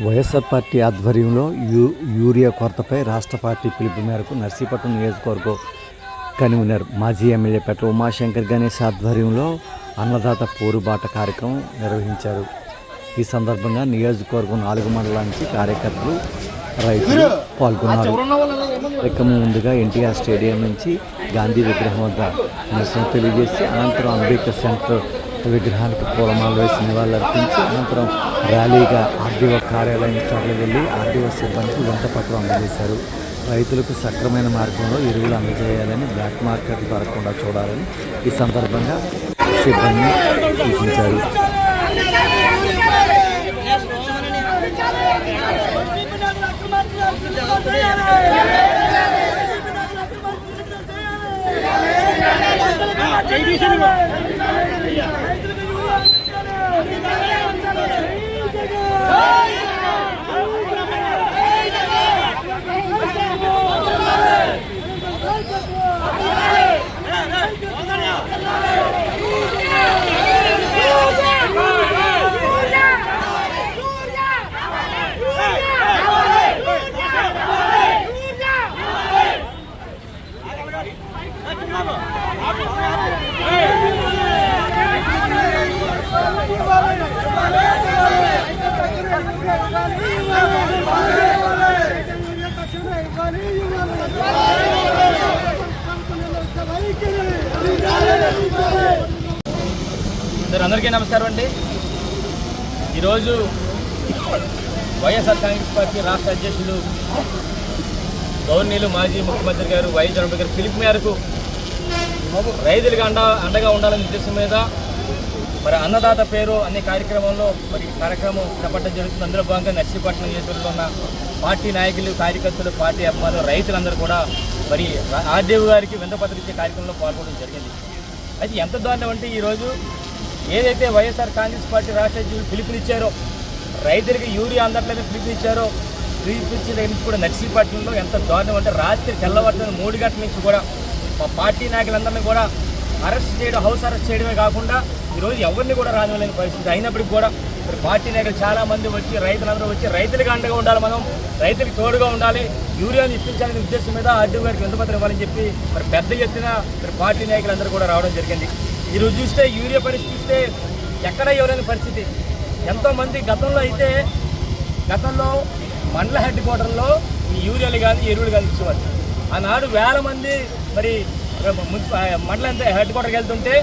YSR party ఆధ్వర్యంలో urea కొరతపై రాష్ట్ర party పిలుపు మేరకు నర్సీపట్నం నియోజకవర్గం కన్వీనర్ మాజీ ఎమ్మెల్యే పెట్ల ఉమాశంకర్ గణేష్ ఆధ్వర్యంలో అన్నదాత పోరుబాట కార్యక్రమం నిర్వహించారు. ఈ సందర్భంగా నియోజకవర్గం 4 మండలాల నుంచి కార్యకర్తలు, రైతులు పాల్గొన్నారు. కార్యక్రమం ముందుగా ఎన్టీఆర్ స్టేడియం నుంచి గాంధీ విగ్రహం వద్ద నిరసన తెలియజేసి అనంతరం అంబేద్కర్ సెంటర్ విగ్రహానికి పూలమాల వేసి నివాళులర్పించి అనంతరం ర్యాలీగా ఆర్డీఓ కార్యాలయం తరలి వెళ్ళి ఆర్డీఓ సిబ్బందికి వినతిపత్రం అందజేశారు. రైతులకు సక్రమైన మార్గంలో ఎరువులు అందజేయాలని, బ్లాక్ మార్కెట్ దొరకకుండా చూడాలని ఈ సందర్భంగా సిబ్బందిని సూచించారు. అందరికీ నమస్కారం అండి. ఈరోజు వైఎస్ఆర్ కాంగ్రెస్ పార్టీ రాష్ట్ర అధ్యక్షులు గవర్నీలు మాజీ ముఖ్యమంత్రి గారు వైఎస్ జగన్మోహన్ గారు పిలుపు మేరకు రైతులకు అండగా ఉండాలనే ఉద్దేశం మీద మరి అన్నదాత పేరు అనే కార్యక్రమంలో కార్యక్రమం చేపట్టడం జరుగుతుంది. అందులో భాగంగా నర్సీపట్నం నియోజకవర్గంలో ఉన్న పార్టీ నాయకులు, కార్యకర్తలు, పార్టీ అభిమానులు, రైతులందరూ కూడా మరి ఆర్డీఓ గారికి వినతిపత్రం ఇచ్చే కార్యక్రమంలో పాల్గొనడం జరిగింది. అయితే ఎంత దారుణం అంటే ఈరోజు ఏదైతే వైఎస్ఆర్ కాంగ్రెస్ పార్టీ రాష్ట్ర అధ్యక్షులు పిలుపునిచ్చారో, రైతులకి యూరియా అందట్లేదని పిలుపునిచ్చారో, పిలుపునిచ్చిన దగ్గర నుంచి కూడా నర్సీపట్నంలో ఎంత దారుణం అంటే రాత్రి తెల్లవారుతున్న 3 గంటల నుంచి కూడా మా పార్టీ నాయకులందరినీ కూడా అరెస్ట్ చేయడం, హౌస్ అరెస్ట్ చేయడమే కాకుండా ఈరోజు ఎవరిని కూడా రానివ్వలేని పరిస్థితి. అయినప్పటికీ కూడా మరి పార్టీ నాయకులు చాలామంది వచ్చి, రైతులందరూ వచ్చి రైతులకు అండగా ఉండాలి, మనం రైతులకు తోడుగా ఉండాలి, యూరియాను ఇప్పించాలనే ఉద్దేశం మీద ఆర్డీఓ గారికి వినతిపత్రం ఇవ్వాలని చెప్పి మరి పెద్ద ఎత్తున మరి పార్టీ నాయకులందరూ కూడా రావడం జరిగింది. ఈరోజు చూస్తే యూరియా పరిస్థితి చూస్తే ఎక్కడ ఎవరైన పరిస్థితి. ఎంతోమంది గతంలో మండల హెడ్ క్వార్టర్లో ఈ యూరియాలు కానీ ఎరువులు కానీ ఇచ్చేవారు. ఆనాడు వేల మంది మరి మండల హెడ్ క్వార్టర్కి వెళ్తుంటే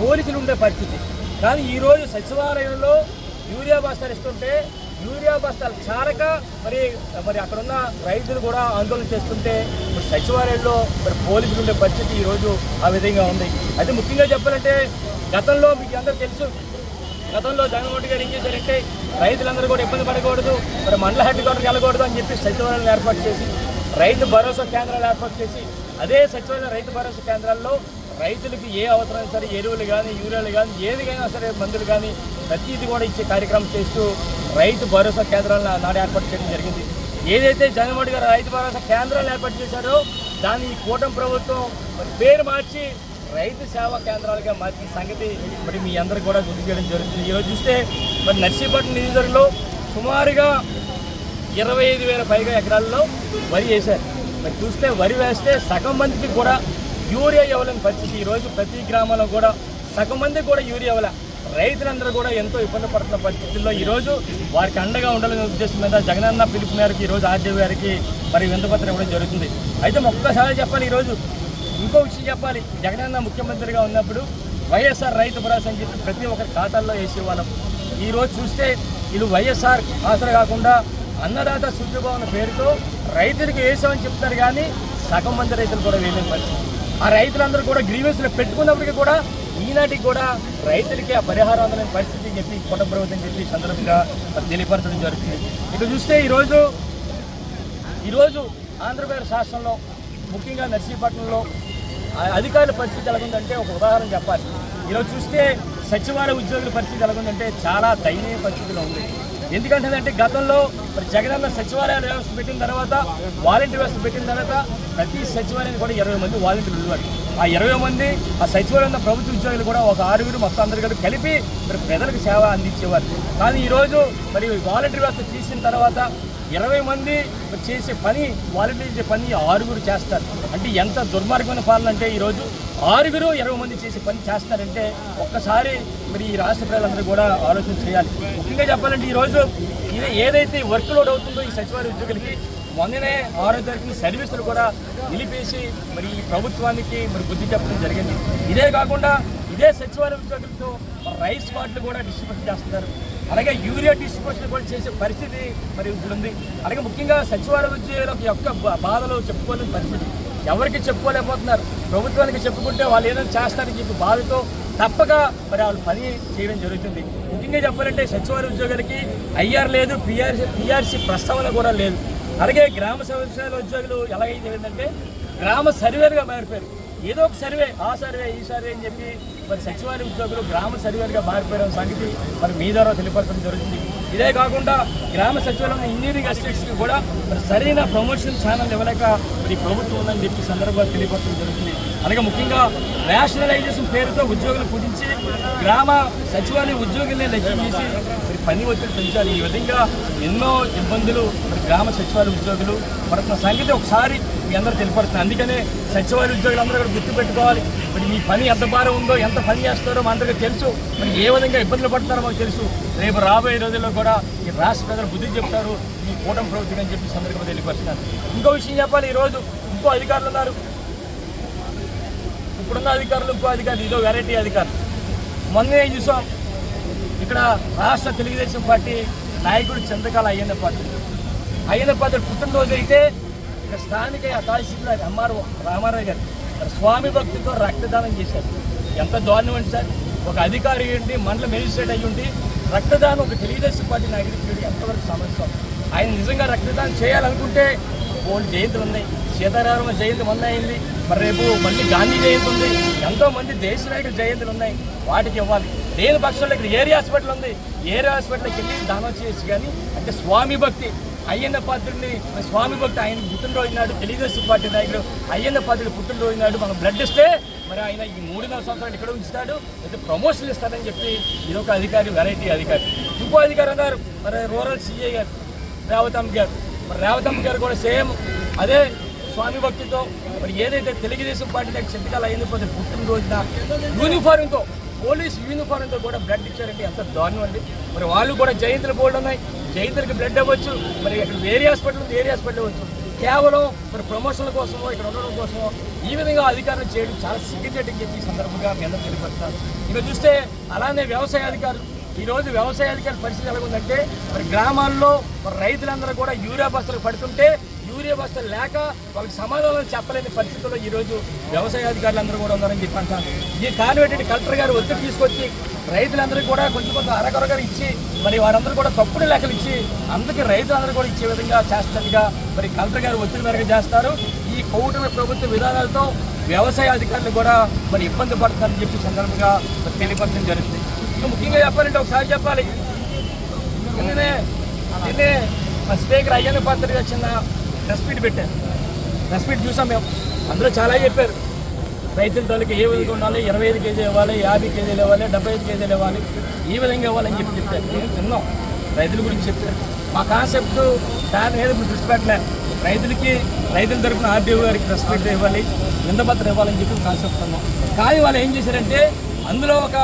పోలీసులు ఉండే పరిస్థితి. కానీ ఈరోజు సచివాలయంలో యూరియా బస్తాలు ఇస్తుంటే యూరియా బస్తాలు చాలక మరి అక్కడున్న రైతులు కూడా ఆందోళన చేస్తుంటే మరి సచివాలయంలో మరి పోలీసులు ఉండే పరిస్థితి ఈరోజు ఆ విధంగా ఉంది. అయితే ముఖ్యంగా చెప్పాలంటే గతంలో మీకు అందరూ తెలుసు, గతంలో జగన్మోహన్ గారు ఏం చేశారంటే రైతులందరూ కూడా ఇబ్బంది పడకూడదు, మరి మండల హెడ్ క్వార్టర్కి వెళ్ళకూడదు అని చెప్పి సచివాలయాలు ఏర్పాటు చేసి రైతు భరోసా కేంద్రాలు ఏర్పాటు చేసి అదే సచివాలయం రైతు భరోసా కేంద్రాల్లో రైతులకి ఏ అవసరం సరే ఎరువులు కానీ, యూరియాలు కానీ, ఏదికైనా సరే మందులు కానీ ప్రతిదీ కూడా ఇచ్చే కార్యక్రమం చేస్తూ రైతు భరోసా కేంద్రాలను నాడు ఏర్పాటు చేయడం జరిగింది. ఏదైతే జగన్మోహన్ గారు రైతు భరోసా కేంద్రాలను ఏర్పాటు చేశారో దాన్ని ఈ కూటమి ప్రభుత్వం మరి పేరు మార్చి రైతు సేవా కేంద్రాలుగా మార్చిన సంగతి మరి మీ అందరికీ కూడా గుర్తు చేయడం జరుగుతుంది. ఈరోజు చూస్తే మరి నర్సీపట్నం నియోజకవర్గంలో సుమారుగా 25,000 పైగా ఎకరాల్లో వరి వేశారు. మరి చూస్తే వరి వేస్తే సగం మందికి కూడా యూరియా ఇవ్వలేని పరిస్థితి. ఈరోజు ప్రతి గ్రామంలో కూడా సగం మందికి కూడా యూరియా ఇవ్వాల. రైతులందరూ కూడా ఎంతో ఇబ్బంది పడుతున్న పరిస్థితుల్లో ఈరోజు వారికి అండగా ఉండాలనే ఉద్దేశం మీద జగనన్న పిలుపు మేరకు ఈరోజు ఆర్డీఓ గారికి మరి వినతిపత్రం ఇవ్వడం జరుగుతుంది. అయితే ఒక్కసారి చెప్పాలి, ఈరోజు ఇంకో విషయం చెప్పాలి. జగనన్న ముఖ్యమంత్రిగా ఉన్నప్పుడు వైఎస్ఆర్ రైతు భరోసా అని చెప్పి ప్రతి ఒక్కరి ఖాతాల్లో వేసేవాళ్ళం. ఈరోజు చూస్తే వీళ్ళు వైఎస్ఆర్ ఆసరా కాకుండా అన్నదాత సుఖీభవన పేరుతో రైతులకు వేసామని చెప్తారు, కానీ సగం మంది రైతులు కూడా వేయలేని పరిస్థితి. ఆ రైతులందరూ కూడా గ్రీవెన్స్లో పెట్టుకున్నప్పటికీ కూడా ఈనాటికి కూడా రైతులకి ఆ పరిహారం అందలేని పరిస్థితి అని చెప్పి కొత్త ప్రభుత్వం చెప్పి సందర్భంగా తెలియపరచడం జరుగుతుంది. ఇక చూస్తే ఈరోజు ఆంధ్రప్రదేశ్ రాష్ట్రంలో ముఖ్యంగా నర్సీపట్నంలో అధికారుల పరిస్థితి ఎలాగుందంటే ఒక ఉదాహరణ చెప్పాలి. ఈరోజు చూస్తే సచివాలయ ఉద్యోగుల పరిస్థితి ఎలాగుందంటే చాలా దయనీయ పరిస్థితిలో ఉంది. ఎందుకంటే గతంలో మరి జగనన్న సచివాలయాల వ్యవస్థ పెట్టిన తర్వాత, వాలంటీర్ వ్యవస్థ పెట్టిన తర్వాత ప్రతి సచివాలయానికి కూడా 20 మంది వాలంటీర్లు ఉండేవారు. ఆ 20 మంది ఆ సచివాలయం ఉన్న ప్రభుత్వ ఉద్యోగులు కూడా ఒక 6 మొత్తం అందరు కలిపి మరి ప్రజలకు సేవ అందించేవారు. కానీ ఈరోజు మరి వాలంటీర్ వ్యవస్థ తీసిన తర్వాత 20 మంది చేసే పని వాలంటీర్ చేసే పని 6 చేస్తారు. అంటే ఎంత దుర్మార్గమైన పాలన అంటే ఈరోజు 6 20 మంది చేసే పని చేస్తారంటే ఒక్కసారి మరి ఈ రాష్ట్ర ప్రజలందరూ కూడా ఆలోచన చేయాలి. ముఖ్యంగా చెప్పాలంటే ఈరోజు ఏదైతే వర్క్ లోడ్ అవుతుందో ఈ సచివాలయ ఉద్యోగులకి మొన్ననే 6వ తారీఖున సర్వీసులు కూడా నిలిపేసి మరి ఈ ప్రభుత్వానికి మరి బుద్ధి చెప్పడం జరిగింది. ఇదే కాకుండా ఇదే సచివాలయ ఉద్యోగులతో రైస్ కార్డులు కూడా డిస్ట్రిబ్యూషన్ చేస్తున్నారు. అలాగే యూరియా డిస్ట్రిబ్యూషన్ కూడా చేసే పరిస్థితి మరి ఇప్పుడుంది. అలాగే ముఖ్యంగా సచివాలయ ఉద్యోగుల యొక్క బాధలు చెప్పుకోలేని పరిస్థితి, ఎవరికి చెప్పుకోలేకపోతున్నారు. ప్రభుత్వానికి చెప్పుకుంటే వాళ్ళు ఏదైనా చేస్తారని చెప్పి బాధతో తప్పక మరి వాళ్ళు పని చేయడం జరుగుతుంది. ముఖ్యంగా చెప్పాలంటే సచివాలయ ఉద్యోగులకి ఐఆర్ లేదు, పిఆర్సీ ప్రస్తావన కూడా లేదు. అలాగే గ్రామ సచివాలయ ఉద్యోగులు ఎలాగైతే ఏంటంటే గ్రామ సర్వేలుగా మారిపోయారు. ఏదో ఒక సర్వే, ఆ సర్వే ఈ సర్వే అని చెప్పి మరి సచివాలయ ఉద్యోగులు గ్రామ సర్వేలుగా మారిపోయిన సంగతి మరి మీ ద్వారా తెలియపరచడం జరుగుతుంది. ఇదే కాకుండా గ్రామ సచివాలయం ఇంజనీరింగ్ అసిస్టెంట్స్కి కూడా మరి సరైన ప్రమోషన్ ఛానల్ ఇవ్వలేక మరి ప్రభుత్వం ఉందని చెప్పి సందర్భంగా తెలియపరచడం జరుగుతుంది. అలాగే ముఖ్యంగా రేషనలైజేషన్ పేరుతో ఉద్యోగులు కుదించి గ్రామ సచివాలయ ఉద్యోగులనే లక్ష్యం చేసి మరి పని ఒత్తిడి పెంచాలి. ఈ విధంగా ఎన్నో ఇబ్బందులు మరి గ్రామ సచివాలయ ఉద్యోగులు పడుతున్న సంగతి ఒకసారి మీ అందరూ తెలియపడుతుంది. అందుకనే సచివాలయ ఉద్యోగులు అందరూ కూడా గుర్తుపెట్టుకోవాలి. మరి మీ పని ఎంత భారం ఉందో, ఎంత పని చేస్తారో మా అందరికీ తెలుసు. మరి ఏ విధంగా ఇబ్బందులు పడతారో మాకు తెలుసు. రేపు రాబోయే రోజుల్లో కూడా ఈ రాష్ట్ర ప్రజలు బుద్ధి చెప్తారు ఈ కూటమి ప్రభుత్వం అని చెప్పి సందర్భంగా తెలియపరుస్తున్నారు. ఇంకో విషయం చెప్పాలి, ఈరోజు ఇంకో అధికారులు ఉన్నారు. ఇప్పుడున్న అధికారులు ఇంకో అధికారులు, ఇదో వెరైటీ అధికారులు. మొన్నే చూసాం ఇక్కడ రాష్ట్ర తెలుగుదేశం పార్టీ నాయకుడు చంద్రకాల అయ్యన్న పాత్ర పుట్టినరోజు అయితే ఇక్కడ స్థానిక తహసీల్దార్ ఎంఆర్ఓ రామారావు గారు స్వామి భక్తితో రక్తదానం చేశారు. ఎంత దారుణం అంటే సార్, ఒక అధికారి ఉండి మండల మెజిస్ట్రేట్ అయ్యి ఉండి రక్తదానం ఒక తెలుగుదేశం పార్టీ నాయకుడికి చేయడం ఎంతవరకు సమస్య. ఆయన నిజంగా రక్తదానం చేయాలనుకుంటే ఓల్డ్ జయంతులు ఉన్నాయి, సీతారామ జయంతి మొన్న అయింది, మరి రేపు మళ్ళీ గాంధీ జయంతి ఉంది, ఎంతోమంది దేశ నాయకుల జయంతులు ఉన్నాయి, వాటికి ఇవ్వాలి. లేని పక్షంలో ఇక్కడ ఏరియా హాస్పిటల్ ఉంది, ఏరియా హాస్పిటల్కి వెళ్ళి దానం చేయొచ్చు. కానీ అంటే స్వామి భక్తి అయ్యన్న పాత్రుడిని స్వామి భక్తి ఆయన పుట్టినరోజు నాడు తెలుగుదేశం పార్టీ నాయకుడు అయ్యన్న పాత్రుడు పుట్టినరోజు నాడు మనం బ్లడ్ ఇస్తే మరి ఆయన ఈ 3.5 సంవత్సరాలు ఇక్కడ ఉంచుతాడు, అయితే ప్రమోషన్లు ఇస్తాడని చెప్పి ఇదొక అధికారి, వెరైటీ అధికారి. ఇంకో అధికారి అన్నారు మరి రూరల్ సిఐ గారు రేవతమ్మ గారు. మరి రేవతమ్మ గారు కూడా సేమ్ అదే స్వామి భక్తితో మరి ఏదైతే తెలుగుదేశం పార్టీ దగ్గర చింతకాలు అయ్యింది పుట్టినరోజున యూనిఫారంతో, పోలీస్ యూనిఫారంతో కూడా బ్లడ్ ఇచ్చారండి. ఎంత దారుణం అండి. మరి వాళ్ళు కూడా జయంతులు బోర్డు ఉన్నాయి, జయంతులకి బ్లడ్ ఇవ్వచ్చు. మరి ఇక్కడ ఏరియా హాస్పిటల్ ఉంది, ఏరియా హాస్పిటల్ ఇవ్వచ్చు. కేవలం మరి ప్రమోషన్ల కోసమో ఇక్కడ ఉండడం కోసమో ఈ విధంగా అధికారులు చేయడం చాలా సిగ్గుచేటని చెప్పి ఈ సందర్భంగా మీ అందరూ తెలియపరుస్తారు. ఇక చూస్తే అలానే వ్యవసాయ అధికారులు, ఈరోజు వ్యవసాయ అధికారుల పరిస్థితి ఎలా ఉందంటే మరి గ్రామాల్లో మరి రైతులందరూ కూడా యూరియా బస్తాలు పడుతుంటే యూరియా బస్తాలు లేక వాళ్ళకి సమాధానం చెప్పలేని పరిస్థితుల్లో ఈరోజు వ్యవసాయ అధికారులు అందరూ కూడా ఉన్నారని చెప్పి అంటారు. ఈ కారణం ఏంటంటే కలెక్టర్ గారు ఒత్తిడి తీసుకొచ్చి రైతులందరికీ కూడా కొంచెం అరకొరగా ఇచ్చి మరి వారందరూ కూడా తప్పుడు లెక్కలు ఇచ్చి అందుకే రైతులందరూ కూడా ఇచ్చే విధంగా చేస్తున్నట్టుగా మరి కలెక్టర్ గారు ఒత్తిడి మేరకు చేస్తారు. ఈ కూటమి ప్రభుత్వ విధానాలతో వ్యవసాయ అధికారులు కూడా మరి ఇబ్బంది పడుతున్నారని చెప్పి సందర్భంగా తెలియపరచడం జరుగుతుంది. ఇంకా ముఖ్యంగా చెప్పాలంటే ఒకసారి చెప్పాలి, నిన్నే మా స్పీకర్ అయ్యన్న పాత్ర చిన్న ప్రెస్ మీట్ పెట్టారు. ప్రెస్ మీట్ చూసాం మేము, అందులో చాలా చెప్పారు రైతుల తోలికి ఏ విధంగా ఉండాలి, 25 కేజీలు ఇవ్వాలి, 50 కేజీలు ఇవ్వాలి, 75 కేజీలు ఇవ్వాలి, ఈ విధంగా ఇవ్వాలని చెప్పి చెప్పారు. నేను తిన్నాం, రైతుల గురించి చెప్పారు. మా కాన్సెప్ట్ దాని మీద ఇప్పుడు దృష్టి పెట్టలేదు. రైతుల తరఫున ఆర్డీఓ గారికి ప్రెస్ మీట్ ఇవ్వాలి, విందపత్రం ఇవ్వాలని చెప్పి కాన్సెప్ట్ అన్నాం. కానీ వాళ్ళు ఏం చేశారంటే అందులో ఒక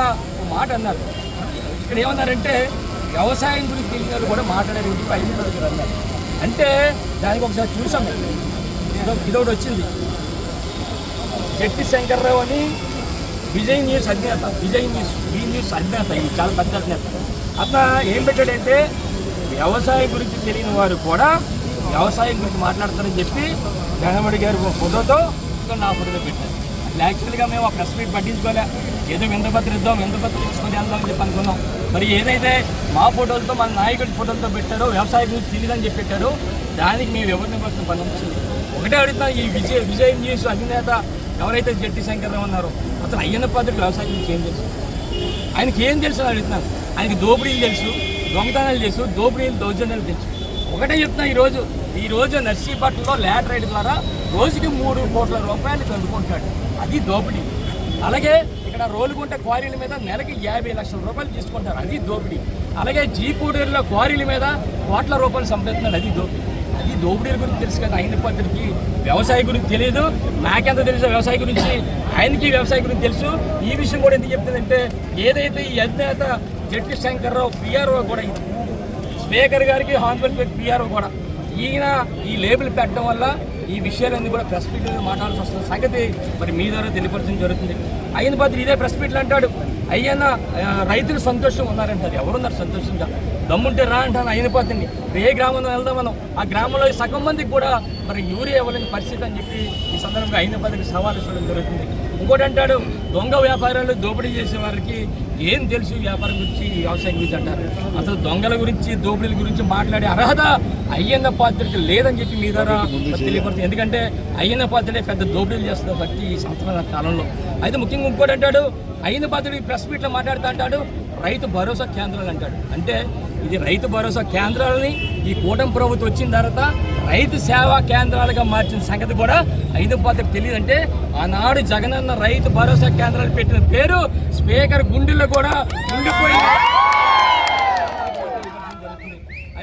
మాట అన్నారు. ఇక్కడ ఏమన్నారంటే వ్యవసాయం గురించి తెలియని కూడా మాట్లాడారు చెప్పి అయ్యన్న దగ్గర అన్నారు. అంటే దానికి ఒకసారి చూసాం, ఇదొకటి వచ్చింది. జట్టి శంకర్రావు అని విజయ్ న్యూస్ అధినేత, బీ న్యూస్ అధినేత, ఇది చాలా పెద్ద అధినేత. అతను ఏం పెట్టాడంటే వ్యవసాయం గురించి తెలియని వారు కూడా వ్యవసాయం గురించి మాట్లాడతారని చెప్పి జగన్మోహన్ గారి ఫోటోతో ఇంకా నా ఫోటోతో పెట్టారు. యాక్చువల్గా మేము ఆ ప్రెస్ మీట్ పట్టించుకోలే, ఏదో విందపత్రం తీసుకొని వెళ్దామని చెప్పి అనుకున్నాం. మరి ఏదైతే మా ఫోటోలతో మన నాయకుడి ఫోటోలతో పెట్టారో వ్యవసాయం గురించి తెలియదని చెప్పి పెట్టారో దానికి మేము ఎవరిని కోసం పని వచ్చింది. ఒకటే అడుగుతాం, ఈ విజయ్ న్యూస్ అధినేత ఎవరైతే జట్టి శంకర్రావు ఉన్నారో అతను అయ్యన్న పాత్రుడు వ్యవసాయం గురించి ఏం తెలుసు, ఆయనకి ఏం తెలుసు అని అడుగుతున్నాను. ఆయనకి దోపిడీలు తెలుసు, దొంగతనాలు తెలుసు, దోపిడీలు దౌర్జన్యాలు తెలుసు. ఒకటే చెప్తున్నా, ఈరోజు నర్సీపట్నంలో ల్యాటరైట్ ద్వారా రోజుకి 3 కోట్ల రూపాయలు చదువుకుంటాడు. అది దోపిడీ. అలాగే ఇక్కడ రోలుగుంట క్వారీల మీద నెలకి 50 లక్షల రూపాయలు తీసుకుంటారు. అది దోపిడీ. అలాగే జీపూడూరులో క్వారీల మీద కోట్ల రూపాయలు సంపాదిస్తున్నాడు. అది దోపిడీ. అది దోపిడీల గురించి తెలుసు కదా. ఆయన పద్ధతికి వ్యవసాయం గురించి తెలియదు. నాకెంత తెలుసు వ్యవసాయం గురించి, ఆయనకి వ్యవసాయం గురించి తెలుసు. ఈ విషయం కూడా ఎందుకు చెప్తుందంటే, ఏదైతే ఈ అధినేత జట్టి శంకర్రావు పిఆర్ఓ కూడా, స్పీకర్ గారికి హానరబుల్ పిఆర్ఓ కూడా ఈయన ఈ లేబుల్ పెట్టడం వల్ల ఈ విషయాలన్నీ కూడా ప్రెస్ మీట్ మాట్లాడాల్సి వస్తున్న సంగతి మరి మీ ద్వారా తెలియపరచడం జరుగుతుంది. అయిన పాత్ర ఇదే ప్రెస్ మీట్లు అంటాడు, అయ్యన్న రైతులు సంతోషంగా ఉన్నారంటారు. ఎవరున్నారు సంతోషంగా? దమ్ముంటే రా అంటాను అయిన పాత్రని. ఏ గ్రామంలో వెళ్దాం మనం, ఆ గ్రామంలో సగం మందికి కూడా మరి యూరియా ఇవ్వలేని పరిస్థితి అని చెప్పి ఈ సందర్భంగా అయిన పాత్రకి సవాలు ఇవ్వడం జరుగుతుంది. ఇంకోటి అంటాడు, దొంగ వ్యాపారాలు దోపిడీ చేసే వారికి ఏం తెలుసు వ్యాపారం గురించి, వ్యవసాయం గురించి అంటారు. అసలు దొంగల గురించి దోపిడీల గురించి మాట్లాడే అర్హత అయ్యన్న పాత్రకి లేదని చెప్పి మీ ద్వారా తెలియపడుతుంది. ఎందుకంటే అయ్యన్న పాత్రే పెద్ద దోపిడీలు చేస్తున్న వ్యక్తి ఈ సంవత్సరాల కాలంలో. అయితే ముఖ్యంగా ఇంకోటి అంటాడు, అయ్యన్న పాత్రకి ప్రెస్ మీట్లో మాట్లాడుతూ అంటాడు రైతు భరోసా కేంద్రాలు అంటాడు. అంటే ఇది రైతు భరోసా కేంద్రాలని ఈ కూటమి ప్రభుత్వం వచ్చిన తర్వాత రైతు సేవా కేంద్రాలుగా మార్చిన సంగతి కూడా అయ్యన్న పాత్రకు తెలియదంటే, ఆనాడు జగనన్న రైతు భరోసా కేంద్రాలు పెట్టిన పేరు స్పీకర్ గుండెల్లో కూడా ఉండిపోయింది.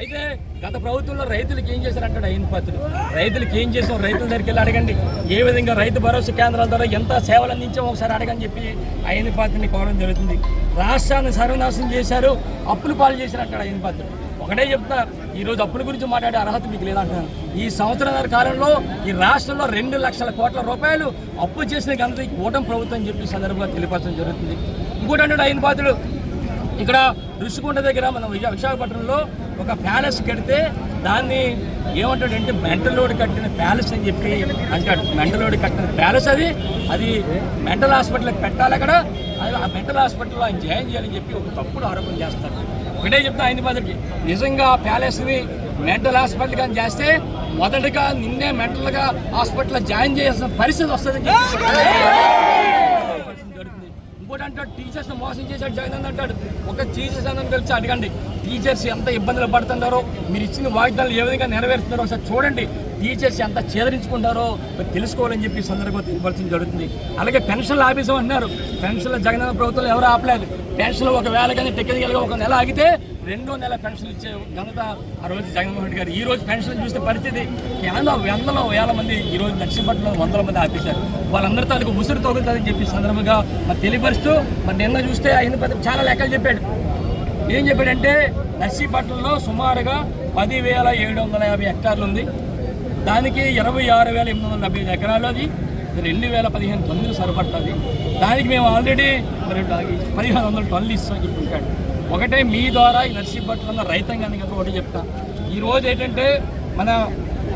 అయితే గత ప్రభుత్వంలో రైతులకు ఏం చేశారంటాడు అయ్యన్న పాత్రుడు. రైతులకు ఏం చేసాం, రైతుల దగ్గరికి వెళ్ళి అడగండి. ఏ విధంగా రైతు భరోసా కేంద్రాల ద్వారా ఎంత సేవలు అందించామో ఒకసారి అడగని చెప్పి అయ్యన్న పాత్రని కోరడం జరుగుతుంది. రాష్ట్రాన్ని సర్వనాశనం చేశారు, అప్పులు పాలు చేశారంటాడు అయ్యన్న పాత్రుడు. ఒకటే చెప్తా, ఈరోజు అప్పుల గురించి మాట్లాడే అర్హత మీకు లేదంటున్నాను. ఈ సంవత్సరాల కాలంలో ఈ రాష్ట్రంలో 2 లక్షల కోట్ల రూపాయలు అప్పు చేసిన ఘనత ఈ కూటమి ప్రభుత్వం అని చెప్పి సందర్భంగా తెలియపరచడం జరుగుతుంది. ఇంకోటి అంటాడు అయ్యన్న పాత్రుడు, ఇక్కడ ఋషికొండ దగ్గర మన విశాఖపట్నంలో ఒక ప్యాలెస్ కడితే దాన్ని ఏమంటాడంటే మెంటలోడ్ కట్టిన ప్యాలెస్ అని చెప్పి అంటాడు. మెంటలోడ్ కట్టిన ప్యాలెస్ అది మెంటల్ హాస్పిటల్కి పెట్టాలి. అక్కడ ఆ మెంటల్ హాస్పిటల్లో ఆయన జాయిన్ చేయాలని చెప్పి ఒక తప్పుడు ఆరోపణ చేస్తారు. ఒకటే చెప్తా ఆయన బాధకి, నిజంగా ఆ ప్యాలెస్ని మెంటల్ హాస్పిటల్ కానీ చేస్తే మొదటగా నిన్నే మెంటల్గా హాస్పిటల్లో జాయిన్ చేయాల్సిన పరిస్థితి వస్తుందని చెప్పి జరుగుతుంది. ఇంకోటి అంటాడు, టీచర్స్ మోసం చేశాడు జగన్ అంటాడు. ఒక టీచర్స్ అందరం కలిసి అడగండి, టీచర్స్ ఎంత ఇబ్బందులు పడుతున్నారో, మీరు ఇచ్చిన వాగ్దానాలు ఏ విధంగా నెరవేరుతున్నారో ఒకసారి చూడండి. టీచర్స్ ఎంత చేదరించుకుంటారో తెలుసుకోవాలని చెప్పి సందర్భంగా తెలియపరచడం జరుగుతుంది. అలాగే పెన్షన్లు ఆఫీసం అంటున్నారు. పెన్షన్లు జగనన్న ప్రభుత్వంలో ఎవరు ఆపలేదు. పెన్షన్లు ఒకవేళ కానీ టెక్నికల్గా ఒక నెల ఆగితే 2వ నెల పెన్షన్లు ఇచ్చే ఘనత ఆ రోజు జగన్మోహన్ రెడ్డి గారు. ఈ రోజు పెన్షన్లు చూస్తే పరిస్థితి వందల వేల మంది ఈ రోజు నర్సీపట్నంలో 100 మంది ఆపేశారు. వాళ్ళందరి తాలూకు ఉసురు తగులుతుందని చెప్పి సందర్భంగా మరి తెలియపరుస్తూ మరి నిన్న చూస్తే ఆయన చాలా లెక్కలు చెప్పాడు. ఏం చెప్పాడంటే నర్సీపట్నంలో సుమారుగా 10,750 హెక్టార్లు ఉంది. దానికి 26,875 ఎకరాలు, అది 2,015 టన్నులు సరిపడుతుంది. దానికి మేము ఆల్రెడీ మరి 1,500 టన్నులు ఇస్తామని చెప్పుకుంటాడు. ఒకటే మీ ద్వారా ఈ నర్సీపట్నంలో రైతాంగానికి ఒకటి చెప్తా, ఈరోజు ఏంటంటే మన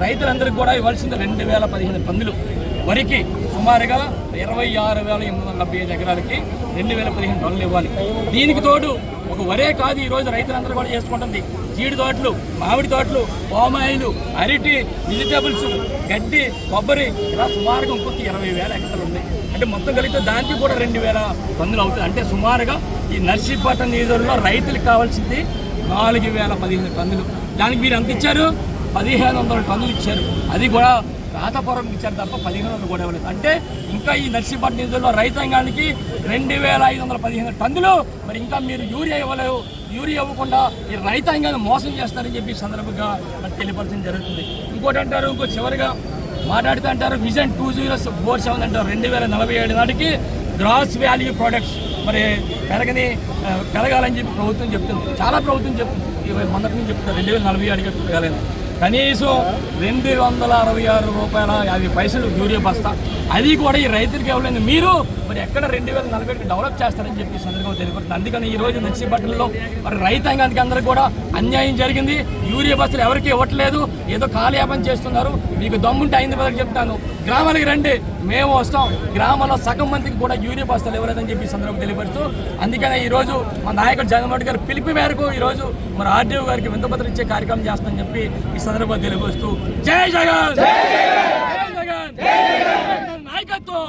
రైతులందరికీ కూడా ఇవ్వాల్సింది 2,015 టన్నులు వరికి సుమారుగా 26,875 ఎకరాలకి 2,015 టన్నులు ఇవ్వాలి. దీనికి తోడు ఒక వరే కాదు, ఈరోజు రైతులందరూ కూడా చేసుకుంటుంది జీడి తోటలు, మామిడి తోటలు, పామాయిలు, అరటి, వెజిటేబుల్స్, గడ్డి, కొబ్బరి, ఇలా సుమారుగా ఇంకొక 20,000 ఎకరాలు ఉన్నాయి. అంటే మొత్తం కలిగితే దానికి కూడా 2,000 టన్నులు అవుతుంది. అంటే సుమారుగా ఈ నర్సీపట్నం నియోజకవర్గంలో రైతులకు కావాల్సింది 4,015 టన్నులు. దానికి మీరు ఎంత ఇచ్చారు? 1,500 టన్నులు ఇచ్చారు. అది కూడా రాతపూర్వకం ఇచ్చారు తప్ప 1,500 కూడా ఇవ్వలేదు. అంటే ఇంకా ఈ నర్సీపట్నం నిధుల్లో రైతాంగానికి 2,515 టన్నులు మరి ఇంకా మీరు యూరియా ఇవ్వలేవు. యూరియా ఇవ్వకుండా ఈ రైతాంగాన్ని మోసం చేస్తారని చెప్పి సందర్భంగా మరి తెలియపరచడం జరుగుతుంది. ఇంకోటి అంటారు, ఇంకో చివరిగా మాట్లాడుతూ అంటారు విజన్ 2047 అంటారు. 2047 నాటికి గ్రాస్ వాల్యూ ప్రొడక్ట్స్ మరి పెరగాలని చెప్పి ప్రభుత్వం చెప్తుంది. చాలా ప్రభుత్వం చెప్తుంది, మొదటి నుంచి చెప్తున్నారు 2047 పెరగాలని. కనీసం 266 రూపాయల 50 పైసలు యూరియా బస్తా, అది కూడా ఈ రైతులకు ఇవ్వలేదు. మీరు మరి ఎక్కడ 2040కి డెవలప్ చేస్తారని చెప్పి సందర్భంగా తెలియపడుతుంది. అందుకని ఈ రోజు నర్సీపట్నంలో మరి రైతాంగానికి అందరూ కూడా అన్యాయం జరిగింది. యూరియా బస్సులు ఎవరికి ఇవ్వట్లేదు, ఏదో కాలయాపన చేస్తున్నారు. మీకు దమ్ముంటే అయింది బదులు చెప్తాను, గ్రామానికి రండి, మేము వస్తాం. గ్రామంలో సగం మందికి కూడా యూరియా బస్తాలు ఇవ్వలేదని చెప్పి సందర్భంగా తెలియపరుస్తూ, అందుకనే ఈరోజు మా నాయకుడు జగన్మోహన్ రెడ్డి గారు పిలుపు మేరకు ఈరోజు మరి ఆర్డీఓ గారికి వింతపత్రం ఇచ్చే కార్యక్రమం చేస్తామని చెప్పి ఈ సందర్భంగా తెలియపరుస్తూ జై జగన్, జై జగన్, నాయకత్వం.